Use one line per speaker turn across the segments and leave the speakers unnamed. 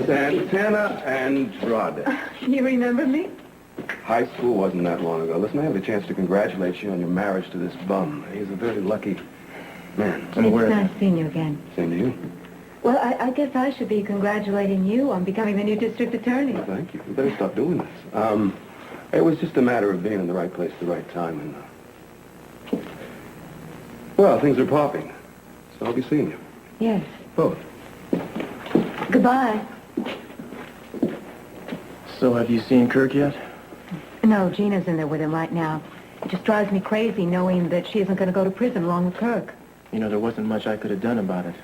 Santana Andrade.
You remember me?
High school wasn't that long ago. Listen, I have the chance to congratulate you on your marriage to this bum. He's a very lucky man.
I'm aware of that. It's nice seeing you again.
Same to you.
Well, I guess I should be congratulating you on becoming the new district attorney.
Well, thank you. You better stop doing this. It was just a matter of being in the right place at the right time, and, well, things are popping. So I'll be seeing you.
Yes.
Both.
Goodbye.
So have you seen Kirk yet?
No, Gina's in there with him right now. It just drives me crazy knowing that she isn't going to go to prison along with Kirk.
You know, there wasn't much I could have done about it.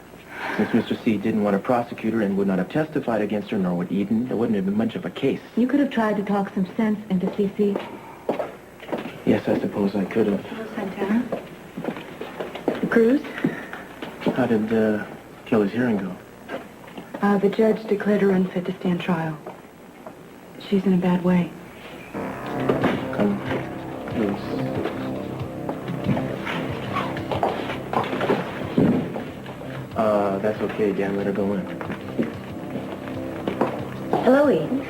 Since Mr. C didn't want to prosecute her and would not have testified against her, nor would Eden, there wouldn't have been much of a case.
You could have tried to talk some sense into CC.
Yes, I suppose I could have.
Hello, Santana. Cruz?
How did Kelly's hearing go?
The judge declared her unfit to stand trial. She's in a bad way.
Come, please. That's okay, Dan. Let her go in.
Hello, Eden.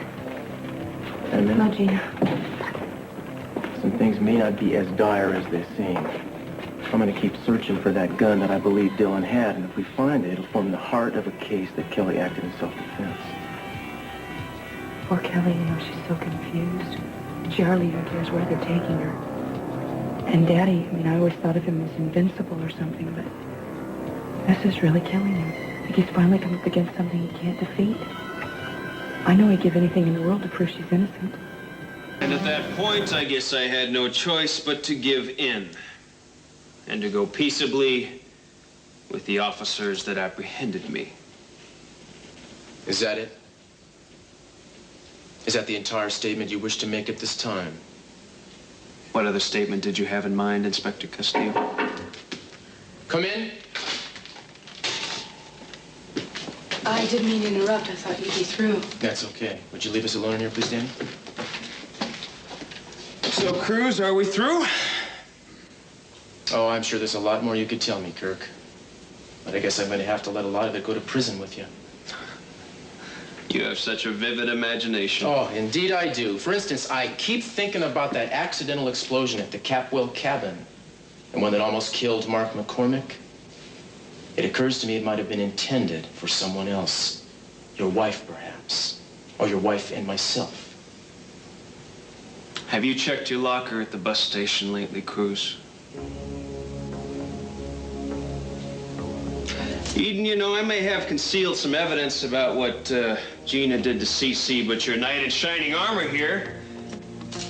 And then
Hello, Gina.
some things may not be as dire as they seem. I'm going to keep searching for that gun that I believe Dylan had, and if we find it, it'll form the heart of a case that Kelly acted in self-defense.
Poor Kelly, you know, she's so confused. She hardly even cares where they're taking her. And Daddy, I mean, I always thought of him as invincible or something, but this is really killing him. Like he's finally come up against something he can't defeat. I know he'd give anything in the world to prove she's innocent.
And at that point, I guess I had no choice but to give in. And to go peaceably with the officers that apprehended me.
Is that it? Is that the entire statement you wish to make at this time?
What other statement did you have in mind, Inspector Castillo?
Come in.
I didn't mean to interrupt. I thought you'd be through.
That's okay. Would you leave us alone in here, please, Danny?
So, Cruz, are we through?
Oh, I'm sure there's a lot more you could tell me, Kirk. But I guess I'm going to have to let a lot of it go to prison with you.
You have such a vivid imagination.
Oh, indeed I do. For instance, I keep thinking about that accidental explosion at the Capwell cabin. The one that almost killed Mark McCormick. It occurs to me it might have been intended for someone else. Your wife, perhaps. Or your wife and myself.
Have you checked your locker at the bus station lately, Cruz? Eden, you know, I may have concealed some evidence about what Gina did to CC, but your knight in shining armor here,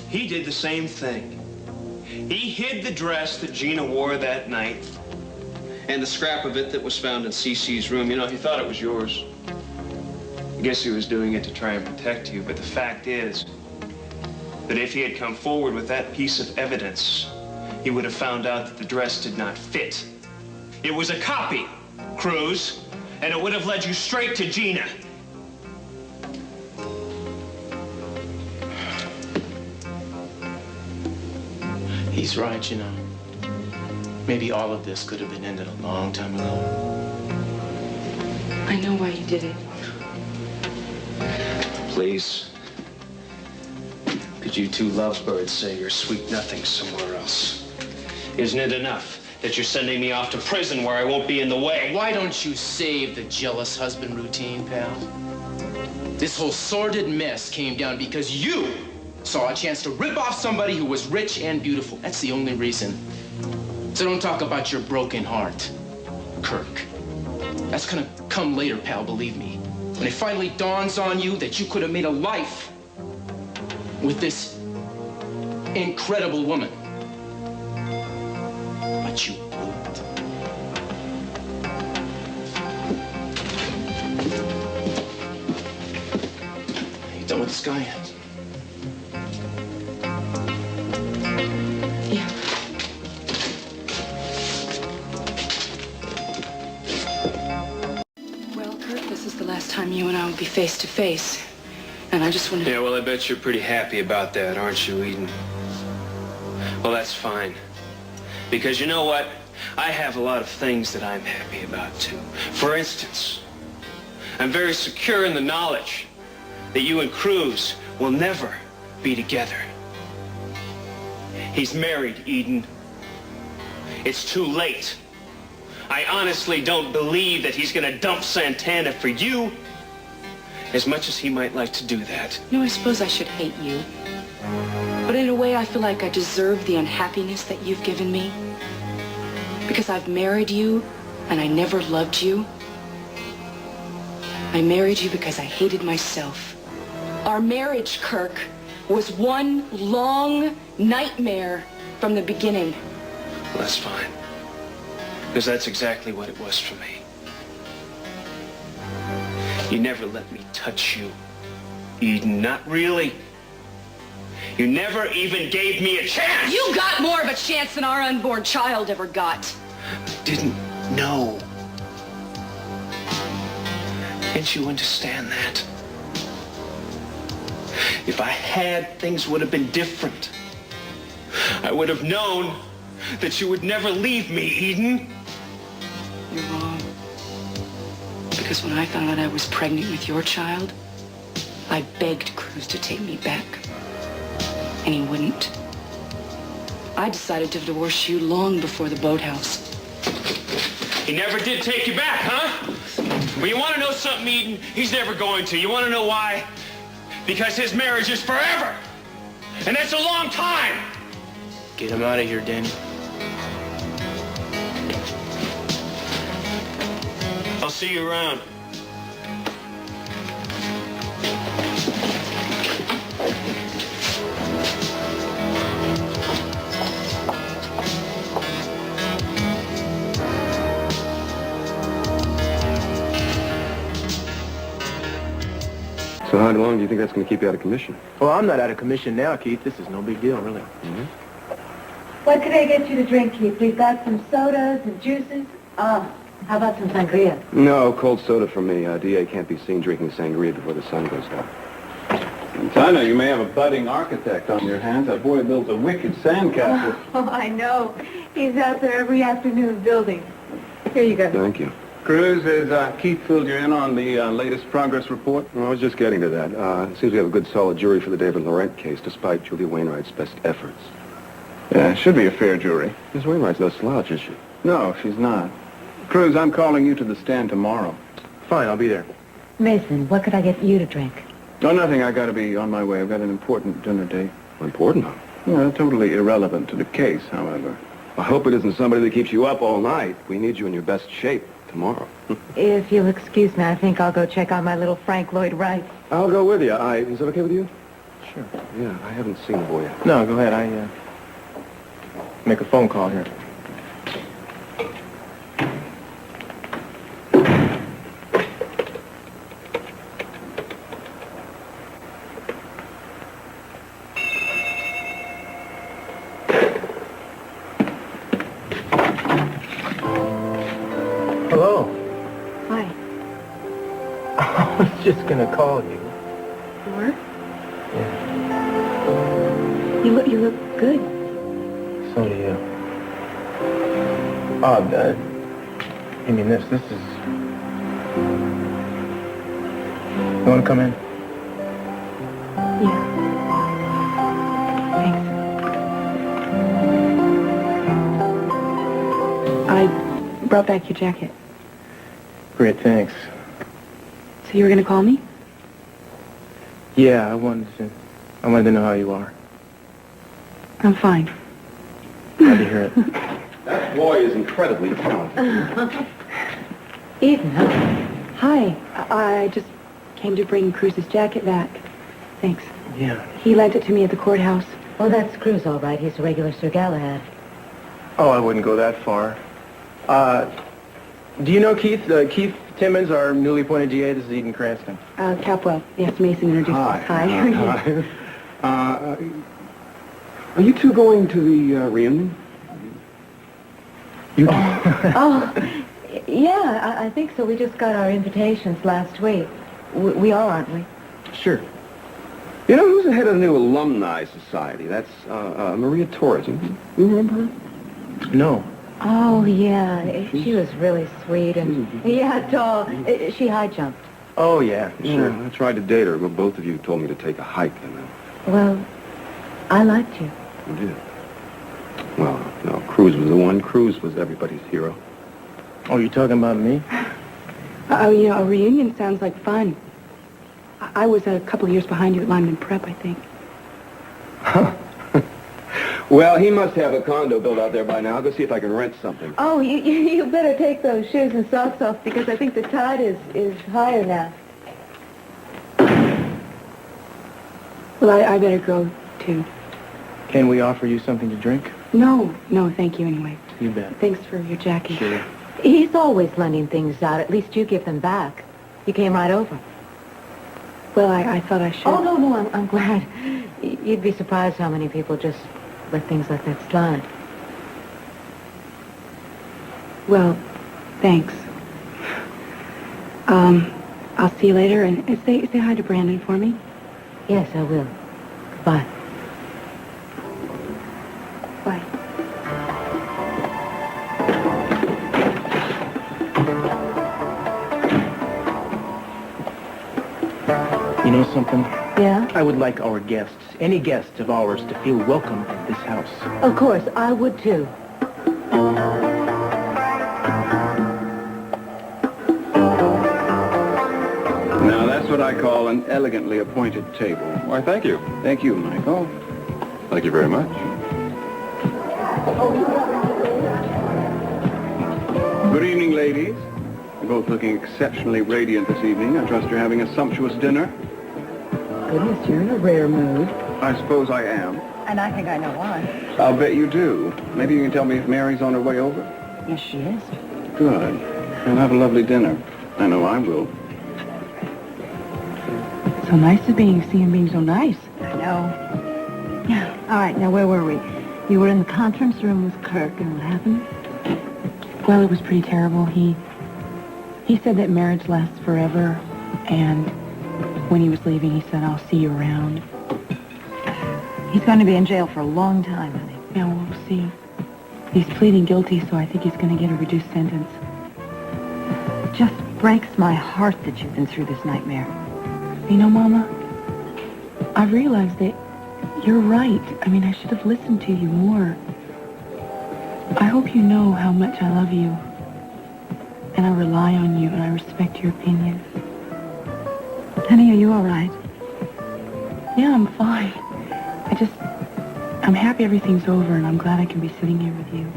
he did the same thing. He hid the dress that Gina wore that night and the scrap of it that was found in CC's room. You know, he thought it was yours. I guess he was doing it to try and protect you, but the fact is that if he had come forward with that piece of evidence, he would have found out that the dress did not fit. It was a copy, Cruz, and it would have led you straight to Gina.
He's right, you know. Maybe all of this could have been ended a long time ago.
I know why you did it.
Please. Could you two lovebirds say your sweet nothings somewhere else? Isn't it enough that you're sending me off to prison where I won't be in the way?
Why don't you save the jealous husband routine, pal? This whole sordid mess came down because you saw a chance to rip off somebody who was rich and beautiful. That's the only reason. So don't talk about your broken heart, Kirk. That's gonna come later, pal, believe me. When it finally dawns on you that you could have made a life with this incredible woman. But you won't. Are you done with this guy yet?
Yeah. Well, Kirk, this is the last time you and I will be face to face. And I just wanted to...
Yeah, well, I bet you're pretty happy about that, aren't you, Eden? Well, that's fine. Because you know what? I have a lot of things that I'm happy about, too. For instance, I'm very secure in the knowledge that you and Cruz will never be together. He's married, Eden. It's too late. I honestly don't believe that he's going to dump Santana for you, as much as he might like to do that.
You know, I suppose I should hate you. But in a way, I feel like I deserve the unhappiness that you've given me. Because I've married you, and I never loved you. I married you because I hated myself. Our marriage, Kirk, was one long nightmare from the beginning.
Well, that's fine. Because that's exactly what it was for me. You never let me touch you, Eden. Not really. You never even gave me a chance!
You got more of a chance than our unborn child ever got.
I didn't know. Can't you understand that? If I had, things would have been different. I would have known that you would never leave me, Eden.
You're wrong. Because when I found out I was pregnant with your child, I begged Cruz to take me back. And he wouldn't. I decided to divorce you long before the boathouse.
He never did take you back, huh? Well, you want to know something, Eden? He's never going to. You want to know why? Because his marriage is forever. And that's a long time.
Get him out of here, Danny.
I'll see you around.
So how long do you think that's going to keep you out of commission?
Well, I'm not out of commission now, Keith. This is no big deal, really.
Mm-hmm.
What could I get you to drink, Keith? We've got some sodas and juices. How about some sangria?
No, cold soda for me. DA can't be seen drinking sangria before the sun goes down.
Santana, you may have a budding architect on your hands. That boy builds a wicked sandcastle.
Oh, I know. He's out there every afternoon building. Here you go.
Thank you.
Cruz, has Keith filled you in on the latest progress report?
Well, I was just getting to that. It seems we have a good, solid jury for the David Laurent case, despite Julia Wainwright's best efforts.
Yeah, it should be a fair jury.
Miss Wainwright's no slouch, is she?
No, she's not. Cruz, I'm calling you to the stand tomorrow.
Fine, I'll be there.
Mason, what could I get you to drink?
Oh, nothing. I got to be on my way. I've got an important dinner date.
Important.
Yeah, totally irrelevant to the case, however.
I hope it isn't somebody that keeps you up all night. We need you in your best shape tomorrow.
If you'll excuse me, I think I'll go check on my little Frank Lloyd Wright.
I'll go with you. Is that okay with you?
Sure.
Yeah, I haven't seen the boy yet.
No, go ahead. I make a phone call here. Hello.
Hi.
I was just gonna call you.
You were?
Yeah.
You look good.
So do you. I mean, this is... You want to come in?
Yeah. Thanks.
I brought back your jacket.
Great, thanks.
So you were going to call me?
Yeah, I wanted to know how you are.
I'm fine.
Glad to hear it.
That boy is incredibly talented.
Eden, huh?
Hi. I just came to bring Cruz's jacket back. Thanks.
Yeah.
He lent it to me at the courthouse.
Oh, that's Cruz, all right. He's a regular Sir Galahad.
Oh, I wouldn't go that far. Do you know Keith? Keith Timmons, our newly appointed GA. This is Eden Cranston.
Capwell. Yes, Mason introduced us. Hi.
Hi. Are you two going to the reunion? You two?
Oh, yeah, I think so. We just got our invitations last week. We are, aren't we?
Sure.
You know, who's the head of the new alumni society? That's Maria Torres. You remember her?
No.
Oh, yeah. She was really sweet and... Yeah, tall. She high jumped.
Oh, yeah, sure.
Yeah, I tried to date her, but both of you told me to take a hike and then...
Well, I liked you.
You did. Well, no, Cruz was the one. Cruz was everybody's hero.
Oh, you talking about me?
Oh, you know, a reunion sounds like fun. I was a couple of years behind you at Lyman Prep, I think.
Well, he must have a condo built out there by now. I'll go see if I can rent something.
Oh, you better take those shoes and socks off because I think the tide is higher now.
Well, I better go, too.
Can we offer you something to drink?
No, thank you anyway.
You bet.
Thanks for your jacket.
Sure.
He's always lending things out. At least you give them back. You came right over.
Well, I thought I should.
Oh, no, I'm glad. You'd be surprised how many people just let things like that slide.
Well, thanks. I'll see you later, and say hi to Brandon for me.
Yes, I will. Goodbye.
Bye.
You know something?
Yeah?
I would like our guests, any guests of ours, to feel welcome at this house.
Of course, I would too.
Now, that's what I call an elegantly appointed table.
Why, thank you.
Thank you, Michael.
Thank you very much.
Good evening, ladies. You're both looking exceptionally radiant this evening. I trust you're having a sumptuous dinner.
Goodness, you're in a rare mood.
I suppose I am.
And I think I know why.
I'll bet you do. Maybe you can tell me if Mary's on her way over?
Yes, she is.
Good. We'll have a lovely dinner. I know I will.
So nice to see him being so nice.
I know. Yeah. All right, now where were we? You were in the conference room with Kirk, and what happened?
Well, it was pretty terrible. He said that marriage lasts forever, and when he was leaving, he said, I'll see you around.
He's going to be in jail for a long time, honey.
Yeah, we'll see. He's pleading guilty, so I think he's going to get a reduced sentence.
It just breaks my heart that you've been through this nightmare.
You know, Mama, I realized that you're right. I mean, I should have listened to you more. I hope you know how much I love you. And I rely on you, and I respect your opinion.
Honey, are you all right?
Yeah, I'm fine. I'm happy everything's over, and I'm glad I can be sitting here with you.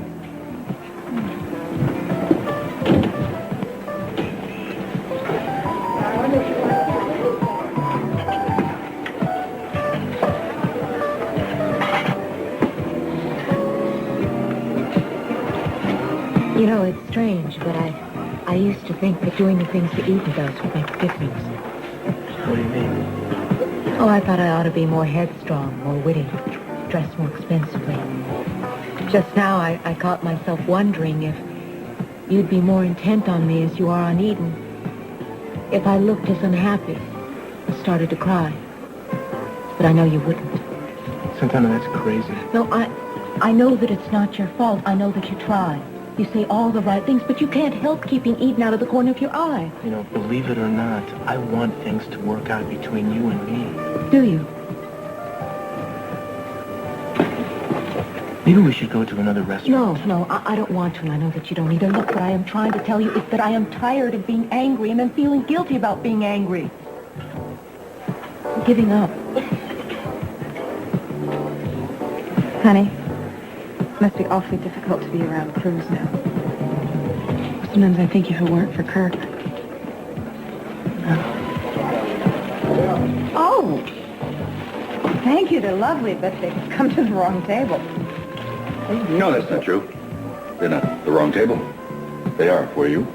You know, it's strange, but I used to think that doing the things that Eden does would make a difference.
What do you mean?
Oh, I thought I ought to be more headstrong, more witty, dress more expensively. Just now, I caught myself wondering if you'd be more intent on me as you are on Eden. If I looked as unhappy and started to cry. But I know you wouldn't.
Santana, that's crazy.
No, I know that it's not your fault. I know that you try. You say all the right things, but you can't help keeping Eden out of the corner of your eye.
You know, believe it or not, I want things to work out between you and me.
Do you?
Maybe we should go to another restaurant.
No, I don't want to, and I know that you don't either. Look, what I am trying to tell you is that I am tired of being angry and then feeling guilty about being angry. I'm giving up.
Honey, it must be awfully difficult to be around Cruz now. Sometimes I think if it weren't for Kirk.
Oh! Thank you, they're lovely, but they've come to the wrong table.
No, that's not true. They're not the wrong table. They are for you.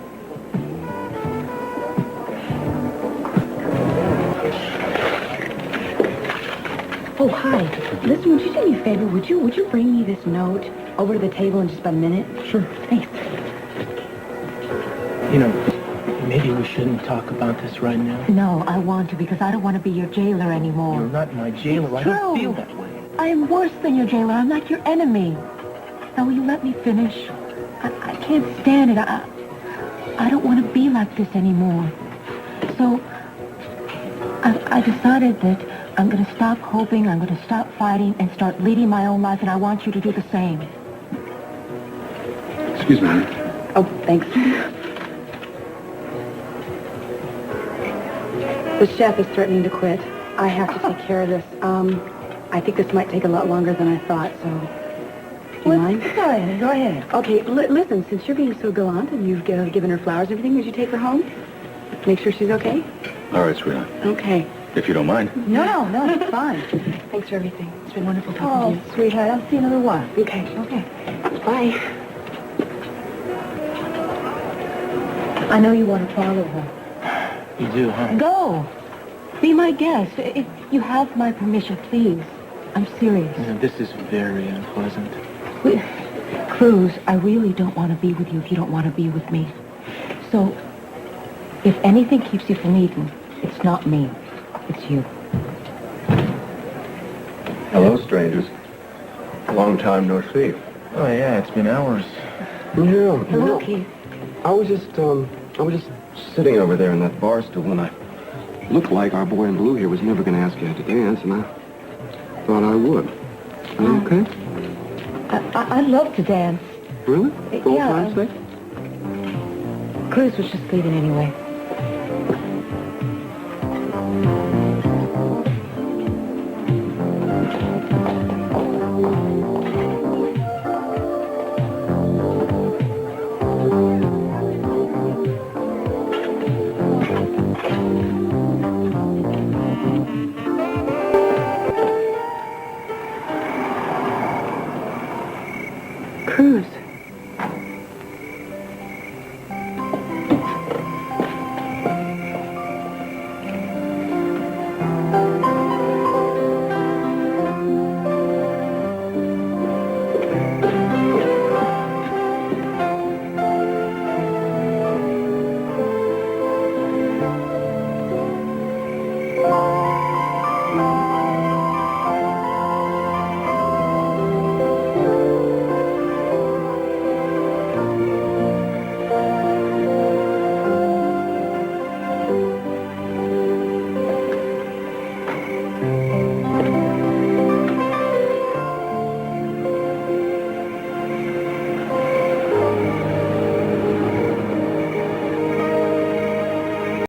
Oh, hi. Listen, would you do me a favor? Would you bring me this note over to the table in just about a minute?
Sure.
Thanks.
You know, maybe we shouldn't talk about this right now.
No, I want to because I don't want to be your jailer anymore.
You're not my jailer. I don't feel that way.
I am worse than your jailer. I'm not your enemy. Now, will you let me finish? I can't stand it. I don't want to be like this anymore. So I decided that I'm going to stop hoping, I'm going to stop fighting, and start leading my own life, and I want you to do the same.
Excuse me.
Oh, thanks. The chef is threatening to quit. I have to take care of this. I think this might take a lot longer than I thought, so... Do you mind?
Go ahead, go ahead.
Okay, listen, since you're being so gallant and you've given her flowers and everything, would you take her home? Make sure she's okay?
All right, sweetheart.
Okay.
If you don't mind.
No, it's fine.
Thanks for everything. It's been wonderful talking to you.
Sweetheart, I'll see you in a little while.
Okay.
Okay.
Bye.
I know you want to follow her.
You do, huh?
Go. Be my guest. If you have my permission, please. I'm serious.
You know, this is very unpleasant.
Cruz, I really don't want to be with you if you don't want to be with me. So, if anything keeps you from Eden, it's not me. It's you.
Hello, strangers. Long time no see.
Oh, yeah, it's been hours.
Yeah.
Hello, Keith.
I was just sitting over there in that bar stool, and I looked like our boy in blue here was never going to ask you out to dance, and I thought I would. Are you okay?
I'd love to dance.
Really? For old
Yeah.
time's sake?
Cruz was just leaving anyway.